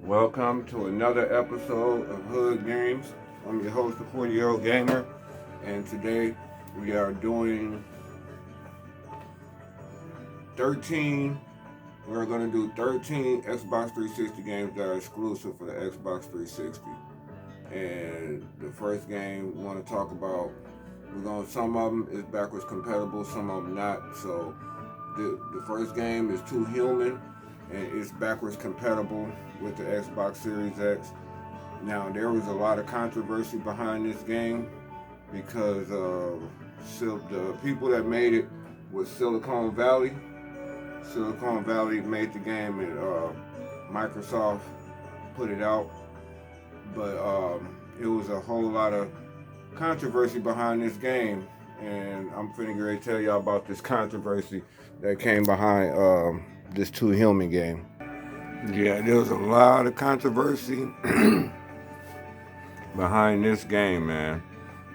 Welcome to another episode of Hood Games. I'm your host, the 40-year-old gamer, and today we are doing 13. We're going to do 13 Xbox 360 games that are exclusive for the Xbox 360. And the first game we want to talk about, some of them is backwards compatible, some of them not. So the first game is Too Human, and it's backwards compatible with the Xbox Series X. Now, there was a lot of controversy behind this game because the people that made it was Silicon Valley. Silicon Valley made the game, and Microsoft put it out. But it was a whole lot of controversy behind this game, and I'm finna ready to tell y'all about this controversy that came behind this Too Human game. Yeah, there was a lot of controversy behind this game, man.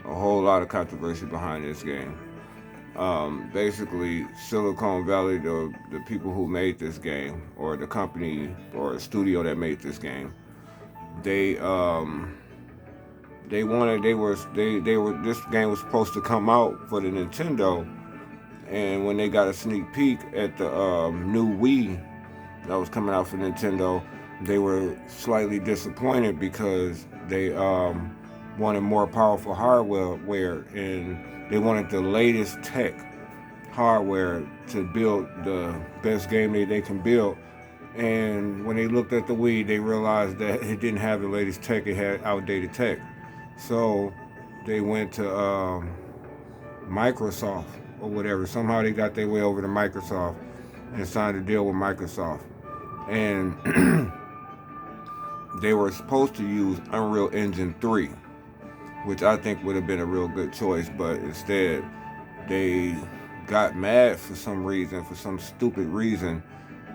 A whole lot of controversy behind this game. Basically, Silicon Valley, the people who made this game, or the company or the studio that made this game, they were this game was supposed to come out for the Nintendo, and when they got a sneak peek at the new Wii that was coming out for Nintendo, they were slightly disappointed because they wanted more powerful hardware, and they wanted the latest tech hardware to build the best game they can build. And when they looked at the Wii, they realized that it didn't have the latest tech, it had outdated tech. So they went to Microsoft or whatever. Somehow they got their way over to Microsoft and signed a deal with Microsoft. And they were supposed to use Unreal Engine 3, which I think would have been a real good choice, but instead they got mad for some stupid reason,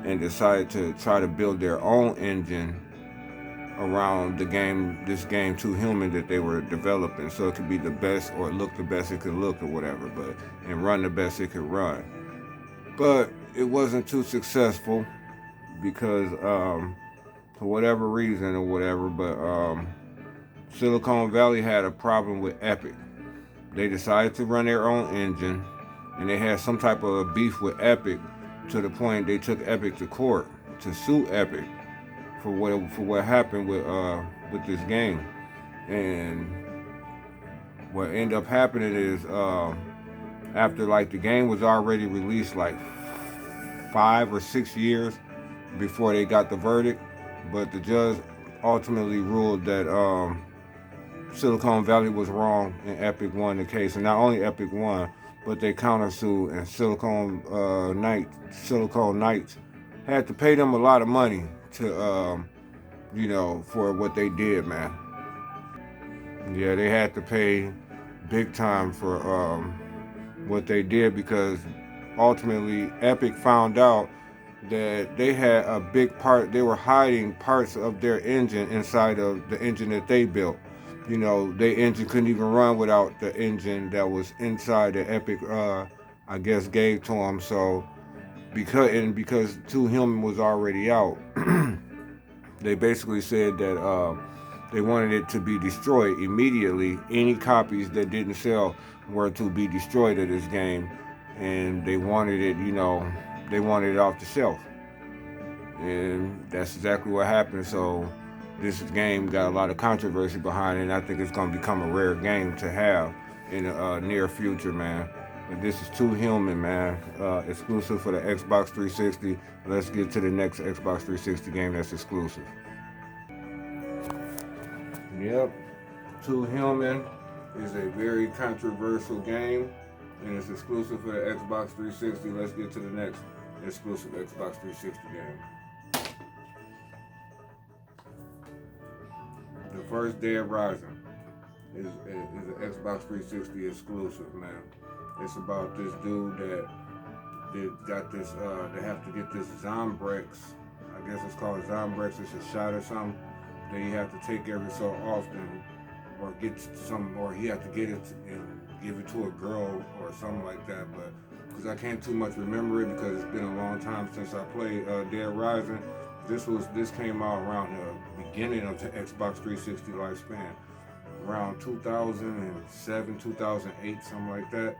and decided to try to build their own engine around this game Too Human that they were developing, so it could be the best, or look the best it could look, or whatever, and run the best it could run. But it wasn't too successful because for whatever reason or whatever, but Silicon Valley had a problem with Epic. They decided to run their own engine, and they had some type of beef with Epic, to the point they took Epic to court to sue Epic for what happened with this game. And what ended up happening is after the game was already released 5 or 6 years before they got the verdict, but the judge ultimately ruled that Silicon Valley was wrong and Epic won the case. And not only Epic won, but they countersued, and Silicon Knights had to pay them a lot of money to for what they did, man. Yeah, they had to pay big time for what they did, because ultimately Epic found out that they had a big part. They were hiding parts of their engine inside of the engine that they built. Their engine couldn't even run without the engine that was inside the Epic, I guess, gave to them. So because Too Human was already out, they basically said that they wanted it to be destroyed immediately. Any copies that didn't sell were to be destroyed of this game, and they wanted it, they wanted it off the shelf. And that's exactly what happened. So this game got a lot of controversy behind it, and I think it's going to become a rare game to have in the near future, man. But this is Too Human, man. Exclusive for the Xbox 360. Let's get to the next Xbox 360 game that's exclusive. Yep, Too Human is a very controversial game, and it's exclusive for the Xbox 360. Let's get to the next exclusive Xbox 360 game. The First Dead Rising is an Xbox 360 exclusive, man. It's about this dude that got this, they have to get this Zombrex. I guess it's called Zombrex. It's a shot or something that you have to take every so often, or he have to get it and give it to a girl or something like that. But because I can't too much remember it because it's been a long time since I played Dead Rising. This came out around the beginning of the Xbox 360 lifespan, around 2007, 2008, something like that.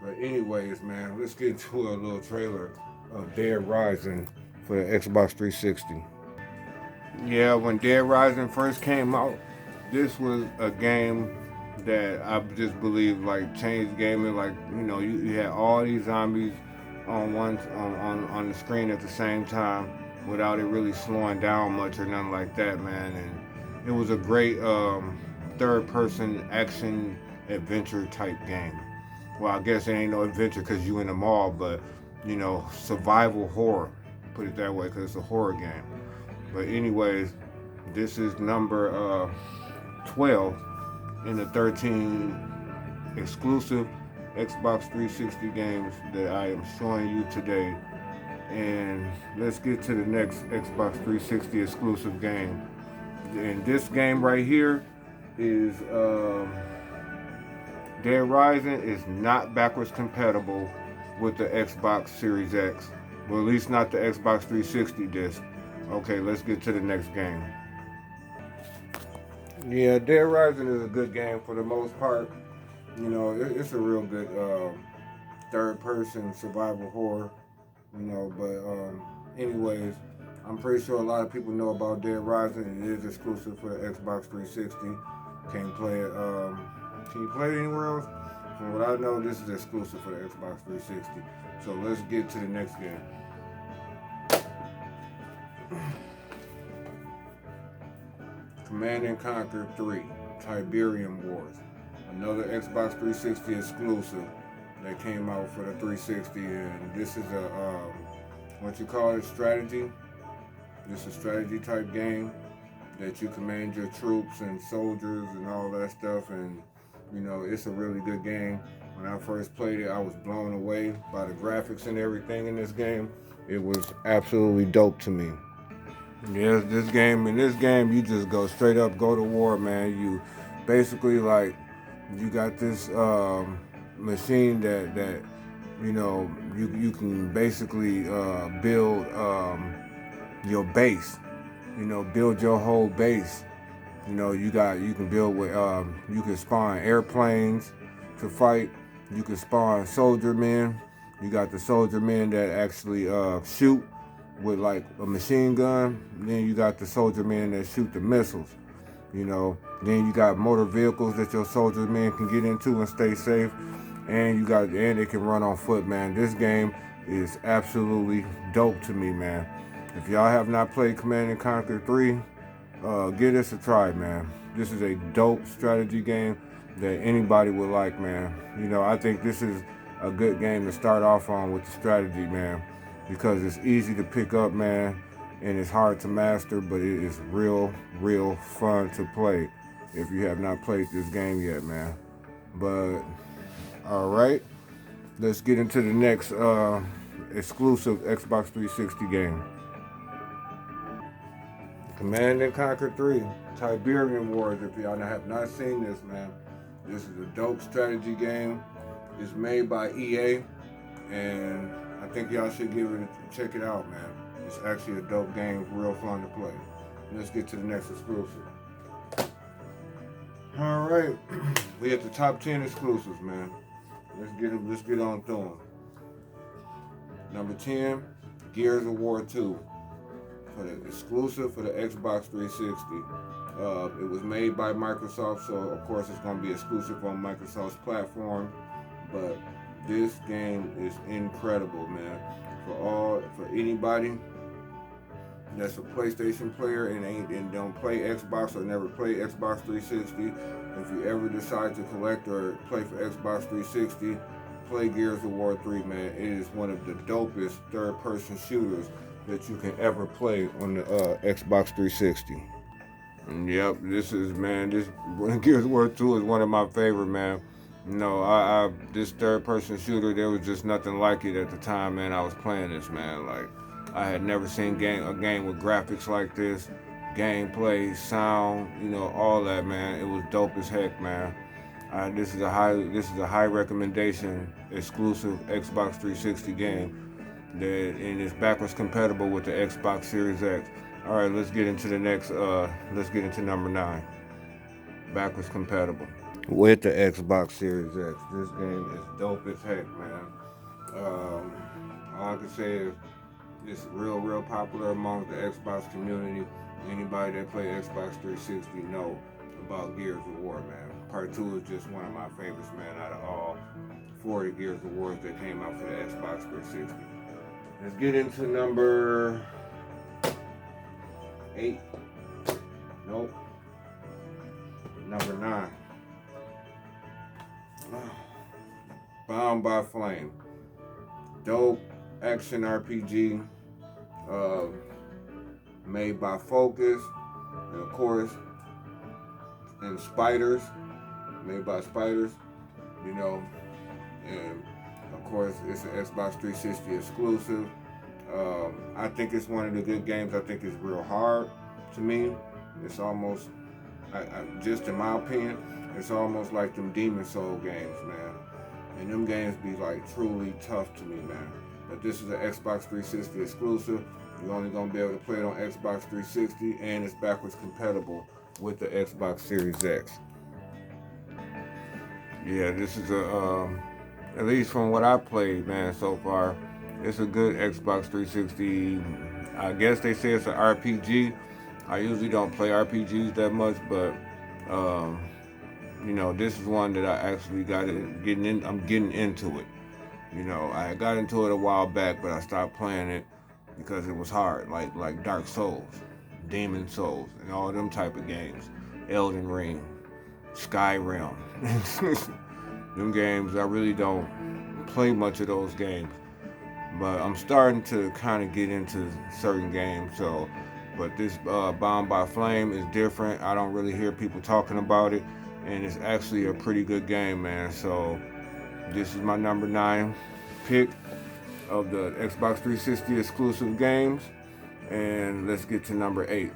But anyways, man, let's get into a little trailer of Dead Rising for the Xbox 360. Yeah, when Dead Rising first came out, this was a game that I just believe like changed gaming. Like you had all these zombies on the screen at the same time without it really slowing down much or nothing like that, man. And it was a great third-person action adventure type game. Well, I guess it ain't no adventure because you in the mall, but survival horror. Put it that way, because it's a horror game. But anyways, this is number 12 in the 13 exclusive Xbox 360 games that I am showing you today. And let's get to the next Xbox 360 exclusive game. And this game right here is Dead Rising is not backwards compatible with the Xbox Series X. Well, at least not the Xbox 360 disc. Okay, let's get to the next game. Yeah, Dead Rising is a good game for the most part. It's a real good third-person survival horror. But anyways, I'm pretty sure a lot of people know about Dead Rising. It is exclusive for the Xbox 360. Can't play it. Can you play it anywhere else? From what I know, this is exclusive for the Xbox 360. So let's get to the next game. Command and Conquer 3, Tiberium Wars. Another Xbox 360 exclusive that came out for the 360, and this is a what you call it, strategy. This is a strategy type game that you command your troops and soldiers and all that stuff, and it's a really good game. When I first played it, I was blown away by the graphics and everything in this game. It was absolutely dope to me. Yes, in this game, you just go straight up, go to war, man. You basically you got this machine that you can basically build your base. Build your whole base. You can build with you can spawn airplanes to fight. You can spawn soldier men. You got the soldier men that actually shoot with like a machine gun. Then you got the soldier men that shoot the missiles. Then you got motor vehicles that your soldier men can get into and stay safe. And they can run on foot, man. This game is absolutely dope to me, man. If y'all have not played Command and Conquer 3, give this a try, man. This is a dope strategy game that anybody would like, man. I think this is a good game to start off on with the strategy, man, because it's easy to pick up, man, and it's hard to master, but it is real fun to play if you have not played this game yet, man. But all right, let's get into the next exclusive Xbox 360 game. Command and Conquer 3, Tiberium Wars. If y'all have not seen this, man, this is a dope strategy game. It's made by EA, and I think y'all should check it out, man. It's actually a dope game, real fun to play. Let's get to the next exclusive. All right, we at the top 10 exclusives, man. Let's get on through them. Number 10, Gears of War 2. For the exclusive for the Xbox 360. It was made by Microsoft, so of course it's going to be exclusive on Microsoft's platform. But this game is incredible, man. For anybody that's a PlayStation player and don't play Xbox or never play Xbox 360, if you ever decide to collect or play for Xbox 360, play Gears of War 3, man. It is one of the dopest third-person shooters that you can ever play on the Xbox 360. And yep, this Gears of War 2 is one of my favorite, man. This third-person shooter, there was just nothing like it at the time, man. I was playing this, man. Like, I had never seen a game with graphics like this, gameplay, sound, all that, man. It was dope as heck, man. This is a high recommendation exclusive Xbox 360 game that and it's backwards compatible with the Xbox Series X. All right, let's get into the next. Let's get into number 9. Backwards compatible with the Xbox Series X. This game is dope as heck, man. Um, all I can say is it's real popular among the Xbox community. Anybody that play Xbox 360 know about Gears of War, man. Part 2 is just one of my favorites, man, out of all 40 Gears of Wars that came out for the Xbox 360. Let's get into number 8. Nope. Number 9. Bound by Flame. Dope action RPG made by Focus, and of course, and Spiders, made by Spiders, you know, and of course, it's an Xbox 360 exclusive. I think it's one of the good games. I think it's real hard to me. It's almost, just in my opinion, it's almost like them Demon Soul games, man. And them games be like truly tough to me, man. But this is an Xbox 360 exclusive. You're only gonna be able to play it on Xbox 360, and it's backwards compatible with the Xbox Series X. Yeah, this is at least from what I played, man, so far, it's a good Xbox 360. I guess they say it's an RPG. I usually don't play RPGs that much, but um, this is one that I actually getting in. I'm getting into it. I got into it a while back, but I stopped playing it because it was hard, like Dark Souls, Demon Souls, and all them type of games. Elden Ring, Skyrim. Them games, I really don't play much of those games. But I'm starting to kind of get into certain games. But this Bound by Flame is different. I don't really hear people talking about it, and it's actually a pretty good game, man. So this is my number 9 pick of the Xbox 360 exclusive games, and let's get to number 8.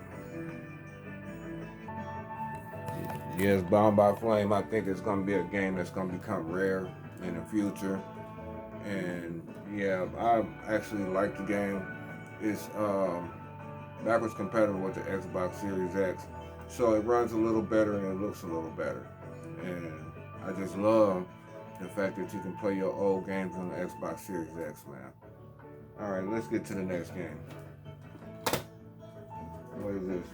Yes, Bound by Flame. I think it's going to be a game that's going to become rare in the future. And yeah, I actually like the game. It's backwards compatible with the Xbox Series X, so it runs a little better and it looks a little better. And I just love the fact that you can play your old games on the Xbox Series X, man. All right, let's get to the next game. What is this?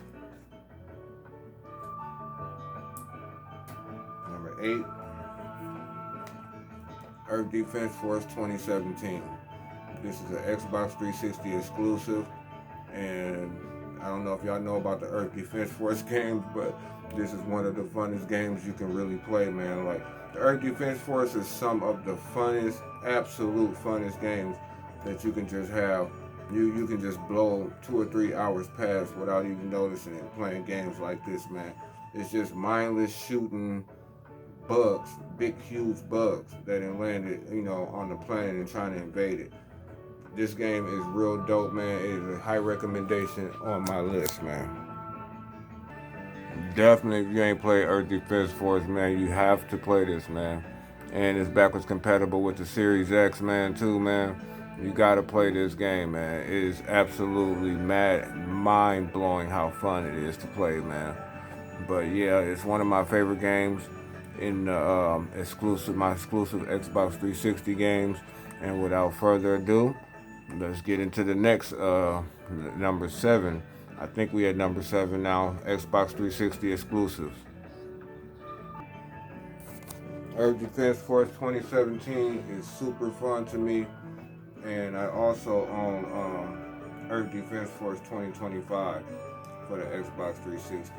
Number 8. Earth Defense Force 2017. This is an Xbox 360 exclusive, and I don't know if y'all know about the Earth Defense Force games, but this is one of the funnest games you can really play, man. Like, the Earth Defense Force is some of the funnest, absolute funnest games that you can just have. You can just blow 2 or 3 hours past without even noticing it playing games like this, man. It's just mindless shooting bugs, big huge bugs that have landed, on the planet and trying to invade it. This game is real dope, man. It is a high recommendation on my list, man. Definitely, if you ain't played Earth Defense Force, man, you have to play this, man. And it's backwards compatible with the Series X, man, too, man. You gotta play this game, man. It is absolutely mind-blowing how fun it is to play, man. But yeah, it's one of my favorite games in my exclusive Xbox 360 games. And without further ado, let's get into the next number 7. I think we had number 7 now, Xbox 360 exclusives. Earth Defense Force 2017 is super fun to me, and I also own Earth Defense Force 2025 for the Xbox 360.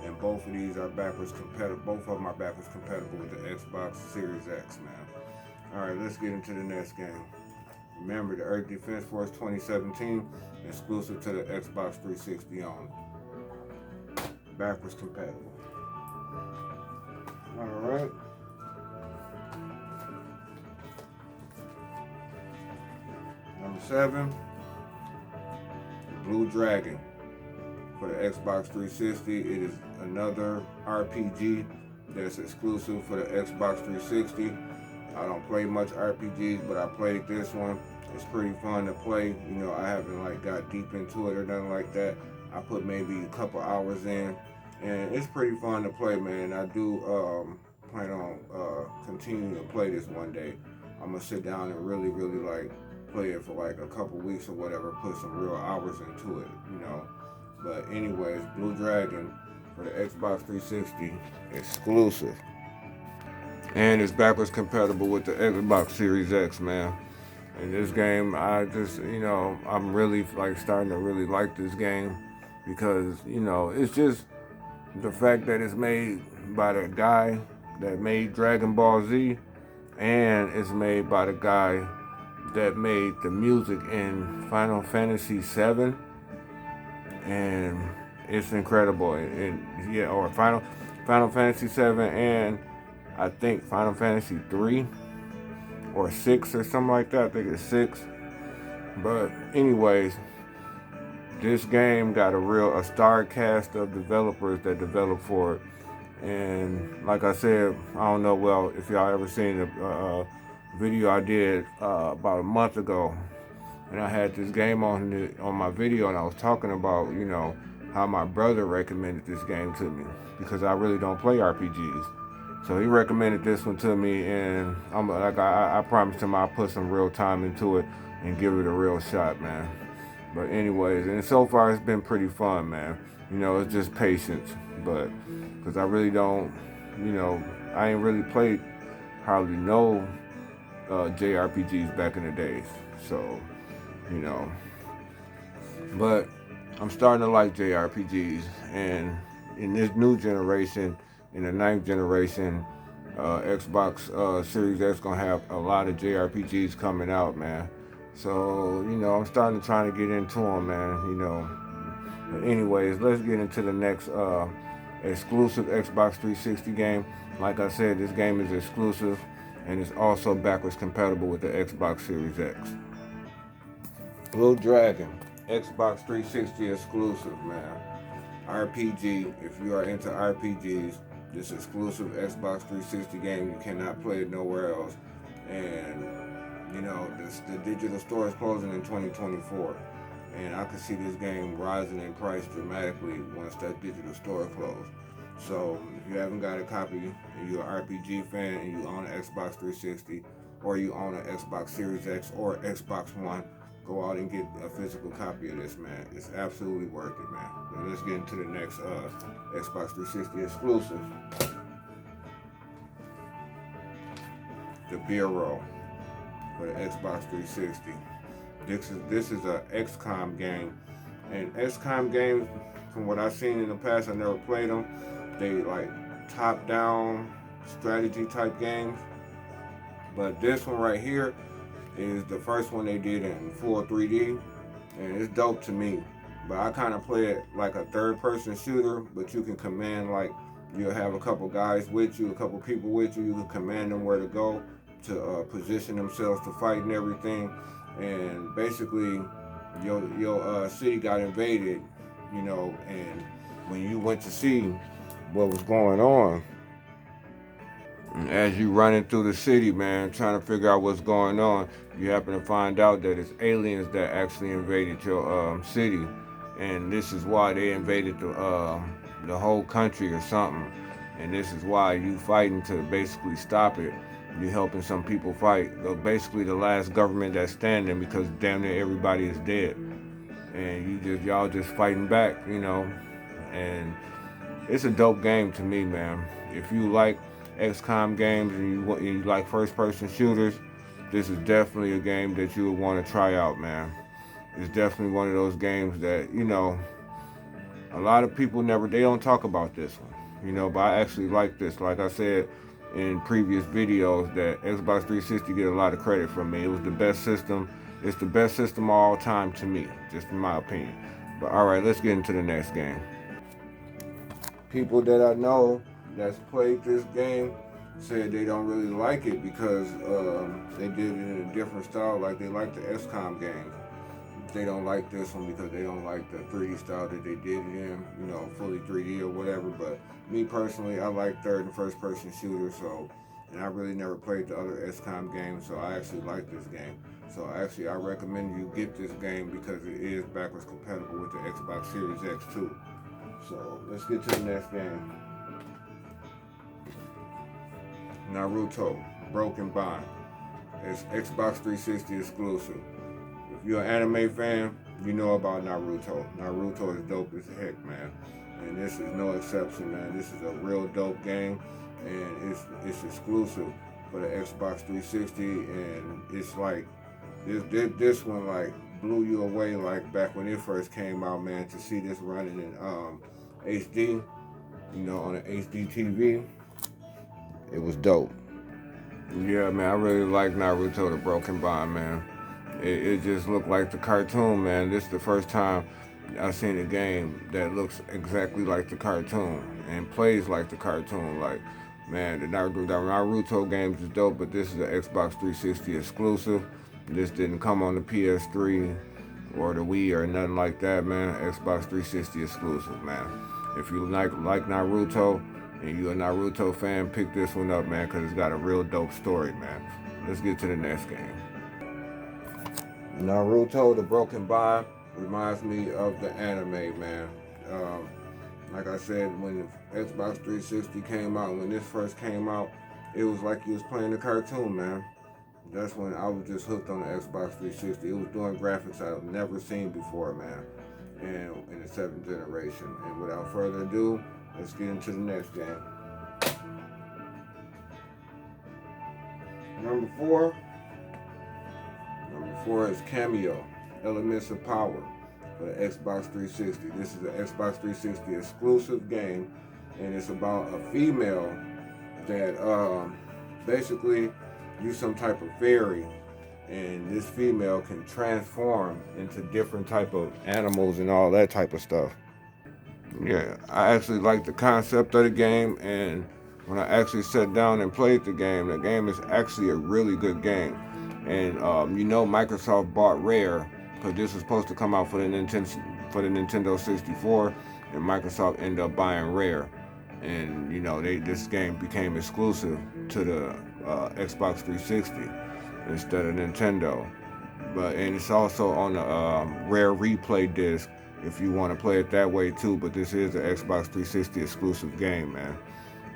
And both of these are backwards compatible. Both of them are backwards compatible with the Xbox Series X, man. All right, let's get into the next game. Remember, the Earth Defense Force 2017, exclusive to the Xbox 360 only. Backwards compatible. All right. Number 7, Blue Dragon for the Xbox 360. It is another RPG that's exclusive for the Xbox 360. I don't play much RPGs, but I played this one. It's pretty fun to play. You know, I haven't like got deep into it or nothing like that. I put maybe a couple hours in, and it's pretty fun to play, man. I do plan on continuing to play this one day. I'm gonna sit down and really like play it for like a couple weeks or whatever. Put some real hours into it, you know. But anyways, Blue Dragon for the Xbox 360 exclusive. And it's backwards compatible with the Xbox Series X, man. And this game, I just, I'm really like starting to really like this game because, it's just the fact that it's made by the guy that made Dragon Ball Z, and it's made by the guy that made the music in Final Fantasy VII, and it's incredible. Or Final Fantasy VII, and I think Final Fantasy 3 or 6 or something like that. I think it's 6. But anyways, this game got a star cast of developers that developed for it. And like I said, I don't know, well, if y'all ever seen the video I did about a month ago, and I had this game on my video, and I was talking about, how my brother recommended this game to me because I really don't play RPGs. So he recommended this one to me, and I promised him I'll put some real time into it and give it a real shot, man. But anyways, and so far it's been pretty fun, man. It's just patience, but because I really don't, I ain't really played hardly no JRPGs back in the days. So, but I'm starting to like JRPGs, and in this new generation, in the ninth generation, Xbox Series X gonna have a lot of JRPGs coming out, man. So, I'm starting to try to get into them, man, But anyways, let's get into the next exclusive Xbox 360 game. Like I said, this game is exclusive, and it's also backwards compatible with the Xbox Series X. Blue Dragon, Xbox 360 exclusive, man. RPG, if you are into RPGs, this exclusive Xbox 360 game, you cannot play it nowhere else. And, the digital store is closing in 2024. And I can see this game rising in price dramatically once that digital store closes. So if you haven't got a copy and you're an RPG fan and you own an Xbox 360 or you own an Xbox Series X or Xbox One, go out and get a physical copy of this, man. It's absolutely worth it, man. But let's get into the next Xbox 360 exclusive. The Bureau for the Xbox 360. This is a XCOM game, and XCOM games, from what I've seen in the past, I never played them. They like top-down strategy type games, but this one right here is the first one they did in full 3D, and it's dope to me. But I kind of play it like a third-person shooter, but you can command, like, you'll have a couple guys with you, a couple people with you. You can command them where to go to position themselves to fight and everything. And basically, your city got invaded, and when you went to see what was going on, and as you running through the city, man, trying to figure out what's going on, you happen to find out that it's aliens that actually invaded your city, and this is why they invaded the whole country or something, and this is why you fighting to basically stop it. You helping some people fight. Basically, the last government that's standing because damn near everybody is dead, and y'all just fighting back, And it's a dope game to me, man. If you like XCOM games and you like first-person shooters, this is definitely a game that you would want to try out, man. It's definitely one of those games that a lot of people they don't talk about this one, But I actually like this. Like I said in previous videos, that Xbox 360 get a lot of credit from me. It was the best system. It's the best system of all time to me, just in my opinion. But all right, let's get into the next game. People that I know that's played this game said they don't really like it because they did it in a different style, like they like the XCOM games. they don't like this one because they don't like the 3D style that they did it in, fully 3D or whatever. But me personally, I like third and first person shooters, so, and I really never played the other XCOM games, so I actually like this game. So actually, I recommend you get this game because it is backwards compatible with the Xbox Series X too. So let's get to the next game. Naruto Broken Bond. It's Xbox 360 exclusive. If you're an anime fan, you know about Naruto. Naruto is dope as heck, man. And this is no exception, man. This is a real dope game, and it's exclusive for the Xbox 360. And it's like this one like blew you away, like back when it first came out, man. To see this running in HD, on an HD TV, it was dope. Yeah, man, I really like Naruto the Broken Bond, man. It just looked like the cartoon, man. This is the first time I've seen a game that looks exactly like the cartoon and plays like the cartoon. Like, man, the Naruto games is dope, but this is an Xbox 360 exclusive. This didn't come on the PS3 or the Wii or nothing like that, man. Xbox 360 exclusive, man. If you like Naruto and you're a Naruto fan, pick this one up, man, because it's got a real dope story, man. Let's get to the next game. Naruto the Broken Bond reminds me of the anime, man. Like I said, when the Xbox 360 came out, when this first came out, it was like you was playing the cartoon, man. That's when I was just hooked on the Xbox 360. It was doing graphics I've never seen before, man, and in the 7th generation. And without further ado, let's get into the next game. Number four is Cameo, Elements of Power for the Xbox 360. This is an Xbox 360 exclusive game, and it's about a female that basically use some type of fairy, and this female can transform into different type of animals and all that type of stuff. Yeah, I actually like the concept of the game, and when I actually sat down and played the game is actually a really good game. And Microsoft bought Rare because this was supposed to come out for the Nintendo 64, and Microsoft ended up buying Rare, and this game became exclusive to the Xbox 360 instead of Nintendo. And it's also on the Rare Replay disc if you want to play it that way too. But this is an Xbox 360 exclusive game, man,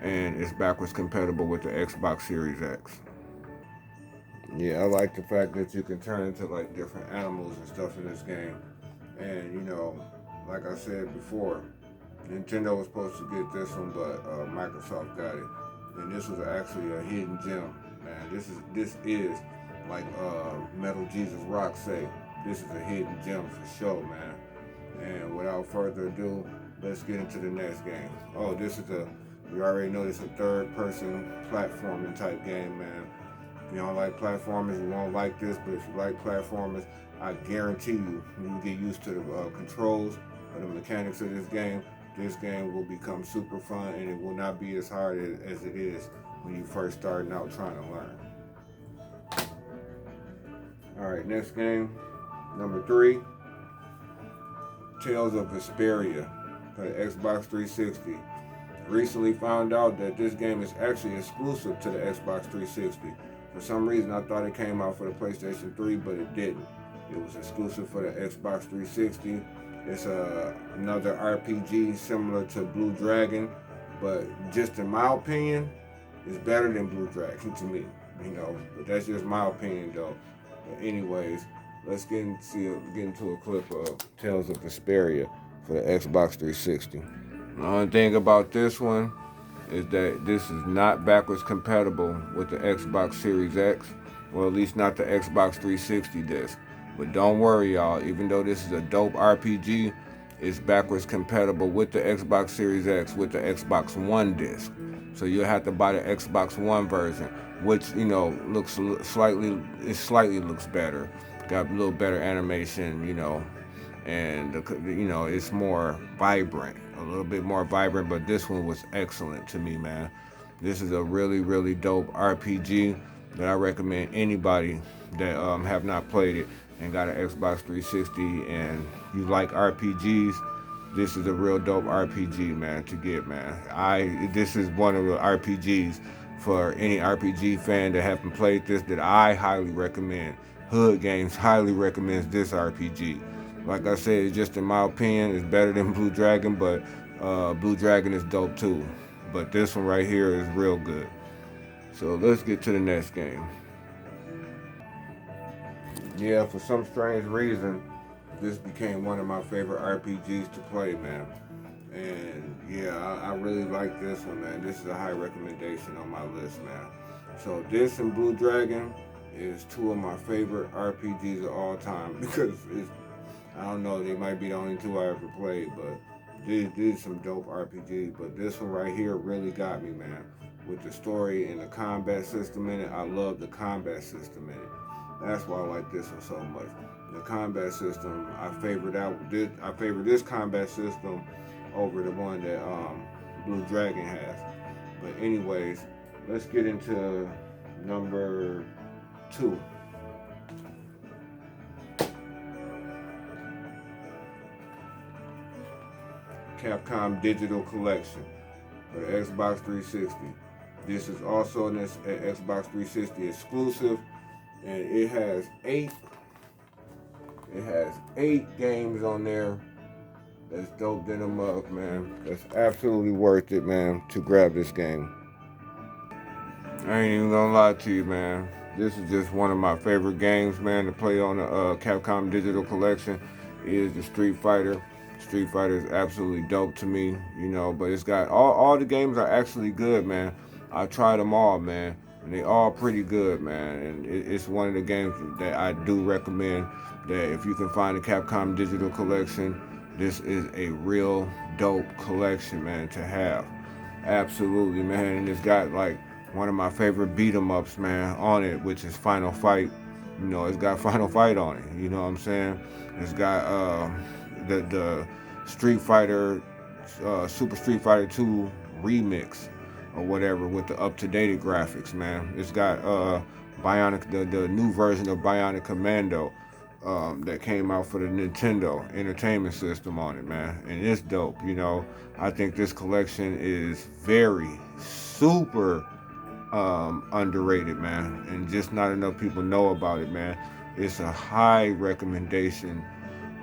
and it's backwards compatible with the Xbox Series X. Yeah, I like the fact that you can turn into like different animals and stuff in this game. And like I said before, Nintendo was supposed to get this one, but Microsoft got it. And this was actually a hidden gem, man. This is like Metal Jesus Rock say, this is a hidden gem for sure, man. And without further ado, let's get into the next game. Oh, you already know this is a third-person platforming type game, man. If you don't like platformers, you won't like this, but if you like platformers, I guarantee you, when you get used to the controls or the mechanics of this game will become super fun, and it will not be as hard as it is when you first starting out trying to learn. Alright, next game, number 3, Tales of Vesperia for the Xbox 360. Recently found out that this game is actually exclusive to the Xbox 360. For some reason, I thought it came out for the PlayStation 3, but it didn't. It was exclusive for the Xbox 360. It's another RPG similar to Blue Dragon, but just in my opinion, it's better than Blue Dragon to me. But that's just my opinion, though. But anyways, let's get into a clip of Tales of Vesperia for the Xbox 360. The only thing about this one is that this is not backwards compatible with the Xbox Series X, or at least not the Xbox 360 disc. But don't worry, y'all, even though this is a dope RPG, it's backwards compatible with the Xbox Series X with the Xbox One disc. So you'll have to buy the Xbox One version, which looks slightly looks better. Got a little better animation, and it's more vibrant, a little bit more vibrant. But this one was excellent to me, man. This is a really, really dope RPG that I recommend anybody that have not played it and got an Xbox 360 and you like RPGs, this is a real dope RPG, man, to get, man. This is one of the RPGs for any RPG fan that haven't played this that I highly recommend. Hood Games highly recommends this RPG. Like I said, just in my opinion, it's better than Blue Dragon, but Blue Dragon is dope too. But this one right here is real good. So let's get to the next game. Yeah, for some strange reason, this became one of my favorite RPGs to play, man. And yeah, I really like this one, man. This is a high recommendation on my list, man. So this and Blue Dragon is two of my favorite RPGs of all time because I don't know, they might be the only two I ever played, but these some dope RPGs. But this one right here really got me, man. With the story and the combat system in it, I love the combat system in it. That's why I like this one so much. The combat system, I favor this combat system over the one that Blue Dragon has. But anyways, let's get into number 2. Capcom Digital Collection for the Xbox 360. This is also an Xbox 360 exclusive, and it has eight games on there. That's dope in them up, man. That's absolutely worth it, man, to grab this game. I ain't even gonna lie to you, man. This is just one of my favorite games, man, to play on the Capcom Digital Collection. Is the Street Fighter. Street Fighter is absolutely dope to me, but it's got all the games are actually good, man. I tried them all, man, and they all pretty good, man. And it's one of the games that I do recommend that if you can find the Capcom Digital Collection, this is a real dope collection, man, to have. Absolutely, man. And it's got like one of my favorite beat 'em ups, man, on it, which is Final Fight. It's got Final Fight on it. You know what I'm saying? It's got the Street Fighter, Super Street Fighter 2 remix or whatever with the up-to-date graphics, man. It's got Bionic, the new version of Bionic Commando that came out for the Nintendo Entertainment System on it, man. And it's dope, I think this collection is very super underrated, man, and just not enough people know about it, man. It's a high recommendation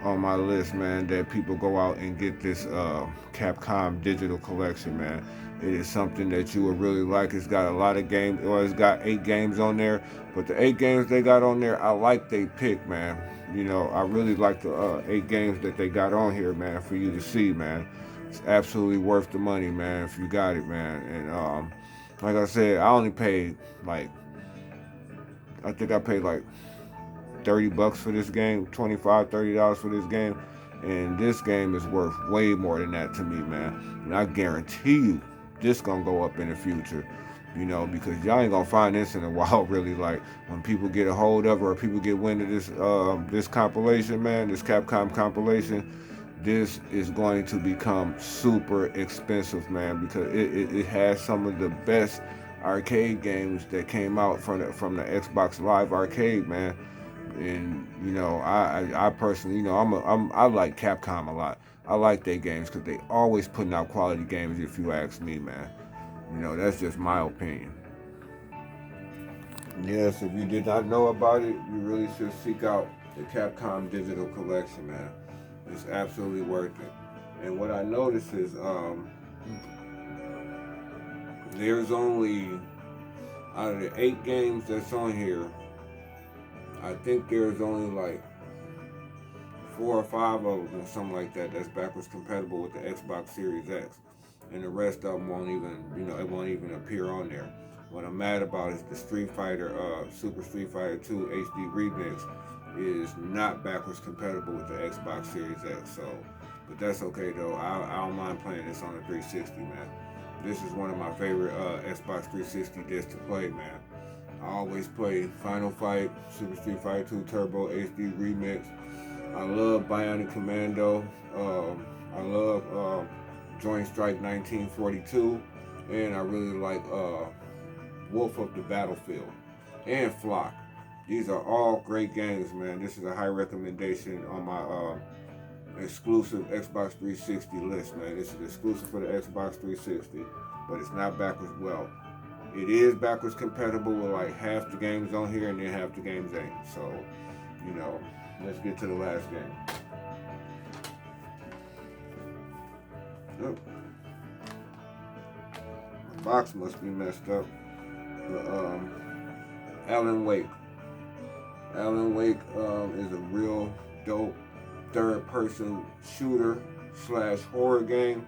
on my list, man, that people go out and get this Capcom Digital Collection, man. It is something that you would really like. It's got a lot of games, or it's got 8 games on there, but the 8 games they got on there, I like they pick, man. I really like the 8 games that they got on here, man, for you to see, man. It's absolutely worth the money, man, if you got it, man. And like I said, I only paid I think I paid like $30 for this game, $25, $30 for this game, and this game is worth way more than that to me, man. And I guarantee you, this gonna go up in the future, because y'all ain't gonna find this in a while, really. Like when people get a hold of it or people get wind of this compilation, man, this Capcom compilation. This is going to become super expensive, man, because it has some of the best arcade games that came out from the Xbox Live Arcade, man. And I personally, I like Capcom a lot. I like their games because they always putting out quality games. If you ask me, man, that's just my opinion. Yes, if you did not know about it, you really should seek out the Capcom Digital Collection, man. It's absolutely worth it. And what I noticed is there's only, out of the 8 games that's on here, I think there's only like 4 or 5 of them or something like that that's backwards compatible with the Xbox Series X. And the rest of them won't even, it won't even appear on there. What I'm mad about is the Street Fighter, Super Street Fighter 2 HD Remix is not backwards compatible with the Xbox Series X. So, but that's okay though. I don't mind playing this on the 360, man. This is one of my favorite Xbox 360 discs to play, man. I always play Final Fight, Super Street Fighter 2 Turbo HD Remix. I love Bionic Commando. I love Joint Strike 1942, and I really like Wolf of the Battlefield and Flock. These are all great games, man. This is a high recommendation on my exclusive Xbox 360 list, man. This is exclusive for the Xbox 360, but it's not backwards. Well, it is backwards compatible with like half the games on here, and then half the games ain't. So, you know, let's get to the last game. Oh. The box must be messed up. But, Alan Wake. Alan Wake is a real dope third-person shooter / horror game,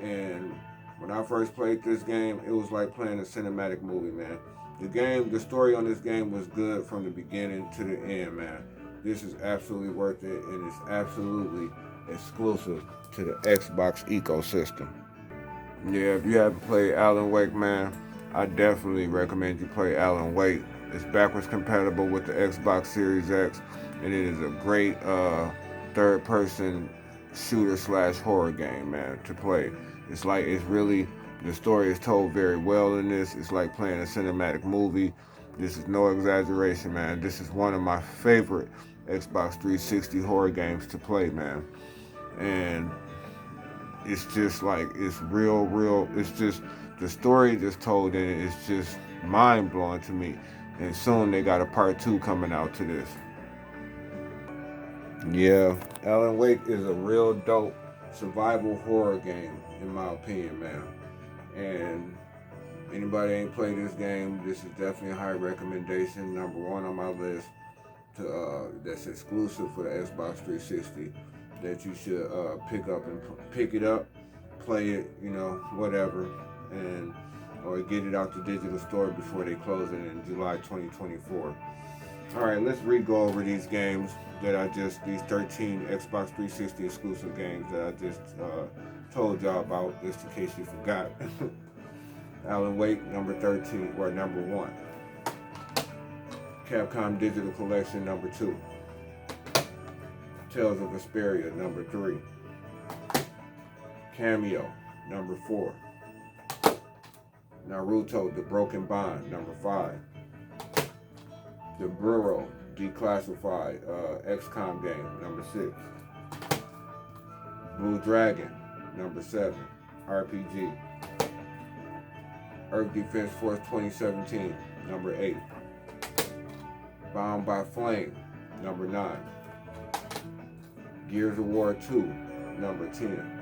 and when I first played this game, it was like playing a cinematic movie, man. The story on this game was good from the beginning to the end, man. This is absolutely worth it, and it's absolutely exclusive to the Xbox ecosystem. Yeah, if you haven't played Alan Wake, man, I definitely recommend you play Alan Wake. It's backwards compatible with the Xbox Series X, and it is a great third-person shooter / horror game, man, to play. It's really, the story is told very well in this. It's like playing a cinematic movie. This is no exaggeration, man. This is one of my favorite Xbox 360 horror games to play, man. And it's just like, it's real. It's just, the story just told in it is just mind blowing to me. And soon they got a part 2 coming out to this. Yeah, Alan Wake is a real dope survival horror game, in my opinion, man. And anybody ain't played this game, this is definitely a high recommendation. Number 1 on my list that's exclusive for the Xbox 360 that you should pick it up, play it, you know, whatever, and or get it out the digital store before they close it in July 2024. All right, let's re-go over these games these 13 Xbox 360 exclusive games that I just told y'all about, just in case you forgot. Alan Wake, number 13, or number 1. Capcom Digital Collection, number 2. Tales of Vesperia, number 3. Cameo, number 4. Naruto, The Broken Bond, number 5. The Bureau, Declassified, XCOM game, number 6. Blue Dragon, number 7, RPG. Earth Defense Force 2017, number 8. Bound by Flame, number 9. Gears of War 2, number 10.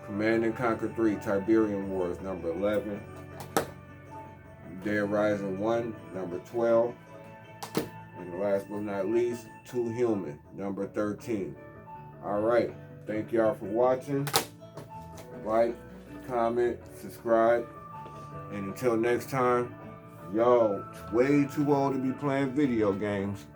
Command & Conquer 3, Tiberium Wars, number 11. Dead Rising 1, number 12. And last but not least, 2 Human, number 13. Alright, thank y'all for watching. Like, comment, subscribe. And until next time, y'all way too old to be playing video games.